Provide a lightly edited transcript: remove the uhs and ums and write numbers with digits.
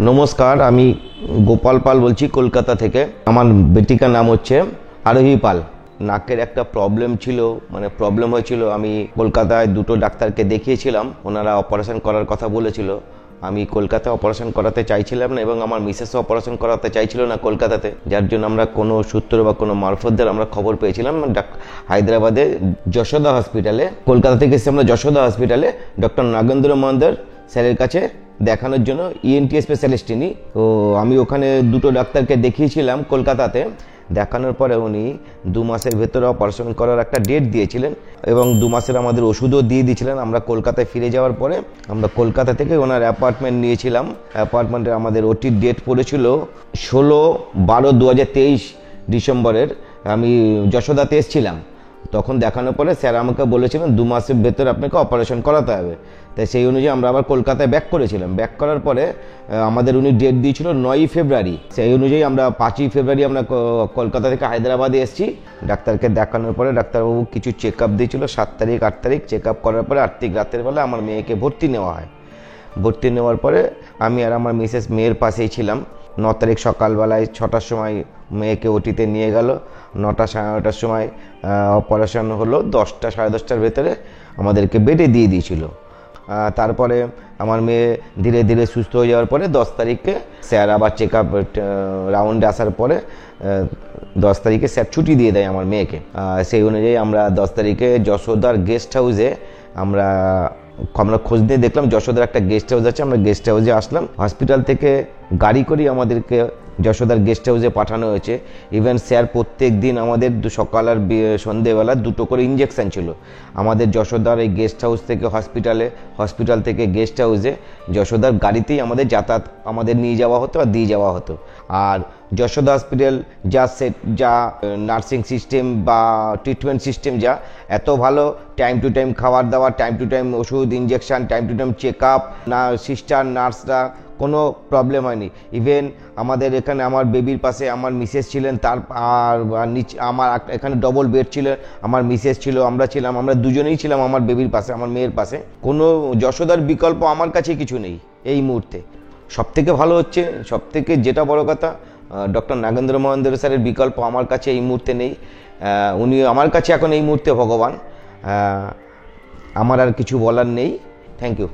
নমস্কার, আমি গোপাল পাল বলছি কলকাতা থেকে। আমার বেটিকার নাম হচ্ছে আরোহী পাল। নাকের একটা প্রবলেম ছিল, প্রবলেম হয়েছিল। আমি কলকাতায় দুটো ডাক্তারকে দেখিয়েছিলাম, ওনারা অপারেশন করার কথা বলেছিল। আমি কলকাতায় অপারেশন করাতে চাইছিলাম না এবং আমার মিসেসও অপারেশন করাতে চাইছিল না কলকাতাতে, যার জন্য আমরা কোনো সূত্র বা কোনো মারফতদের আমরা খবর পেয়েছিলাম হায়দ্রাবাদে যশোদা হসপিটালে। কলকাতা থেকে এসে আমরা যশোদা হসপিটালে ডক্টর নাগেন্দ্র মহান্দর স্যারের কাছে দেখানোর জন্য, ইএনটি স্পেশালিস্ট ইনি। তো আমি ওখানে দুটো ডাক্তারকে দেখিয়েছিলাম কলকাতাতে। দেখানোর পরে উনি 2 মাসের ভেতরে অপারেশন করার একটা ডেট দিয়েছিলেন এবং 2 মাসের আমাদের ওষুধও দিয়ে দিয়েছিলেন। আমরা কলকাতায় ফিরে যাওয়ার পরে আমরা কলকাতা থেকে ওনার অ্যাপার্টমেন্ট নিয়েছিলাম। অ্যাপার্টমেন্টে আমাদের ওটির ডেট পড়েছিল 16/12/2023 ডিসেম্বরের। আমি যশোদাতে এসেছিলাম। তখন দেখানোর পরে স্যার আমাকে বলেছিলেন 2 মাসের ভেতরে আপনাকে অপারেশন করাতে হবে। তাই সেই অনুযায়ী আমরা আবার কলকাতায় ব্যাক করেছিলাম। ব্যাক করার পরে আমাদের উনি ডেট দিয়েছিল 9ই ফেব্রুয়ারি। সেই অনুযায়ী আমরা 5ই ফেব্রুয়ারি আমরা কলকাতা থেকে হায়দ্রাবাদে এসেছি। ডাক্তারকে দেখানোর পরে ডাক্তারবাবু কিছু চেক আপ দিয়েছিল। 7 তারিখ 8 তারিখ চেক আপ করার পরে 8 তারিখ রাতের বেলা আমার মেয়েকে ভর্তি নেওয়া হয়। ভর্তি নেওয়ার পরে আমি আর আমার মিসেস মেয়ের পাশেই ছিলাম। 9 তারিখ সকালবেলায় 6টার সময় মেয়েকে ওটিতে নিয়ে গেল। 9টা 9:30টার সময় অপারেশন হলো। 10টা 10:30টার ভেতরে আমাদেরকে বেডে দিয়ে দিয়েছিল। তারপরে আমার মেয়ে ধীরে ধীরে সুস্থ হয়ে যাওয়ার পরে 10 তারিখে স্যার আবার চেক আপ রাউন্ডে আসার পরে 10 তারিখে স্যার ছুটি দিয়ে দেয় আমার মেয়েকে। সেই অনুযায়ী আমরা 10 তারিখে যশোদার গেস্ট হাউসে আমরা খোঁজ নিয়ে দেখলাম যশোদার একটা গেস্ট হাউস আছে। আমরা গেস্ট হাউসে আসলাম। হসপিটাল থেকে গাড়ি করে আমাদেরকে যশোদার গেস্ট হাউসে পাঠানো হয়েছে। ইভেন স্যার প্রত্যেক দিন আমাদের সকাল আর সন্ধেবেলা 2টো করে ইঞ্জেকশন ছিল। আমাদের যশোদার এই গেস্ট হাউস থেকে হসপিটাল থেকে গেস্ট হাউসে যশোদার গাড়িতেই আমাদের যাতায়াত আমাদের নিয়ে যাওয়া হতো আর দিয়ে যাওয়া হতো। আর যশোদা হসপিটাল যা নার্সিং সিস্টেম বা ট্রিটমেন্ট সিস্টেম এত ভালো, টাইম টু টাইম খাবার দাবার, টাইম টু টাইম ওষুধ injection, time to time check up, sister নার্সরা কোনো প্রবলেম হয়নি। ইভেন আমাদের এখানে আমার বেবির পাশে আমার মিসেস ছিলেন, নিচে আমার এখানে ডবল বেড ছিল, আমার মিসেস ছিল, আমরা দুজনেই ছিলাম আমার বেবির পাশে, আমার মেয়ের পাশে। কোনো যশোদার বিকল্প আমার কাছে কিছু নেই এই মুহূর্তে। সবথেকে ভালো হচ্ছে, সবথেকে যেটা বড় কথা, ডক্টর নাগেন্দ্র মহান্দর স্যারের বিকল্প আমার কাছে এই মুহূর্তে নেই। উনি আমার কাছে এখন এই মুহূর্তে ভগবান। আমার আর কিছু বলার নেই। Thank you.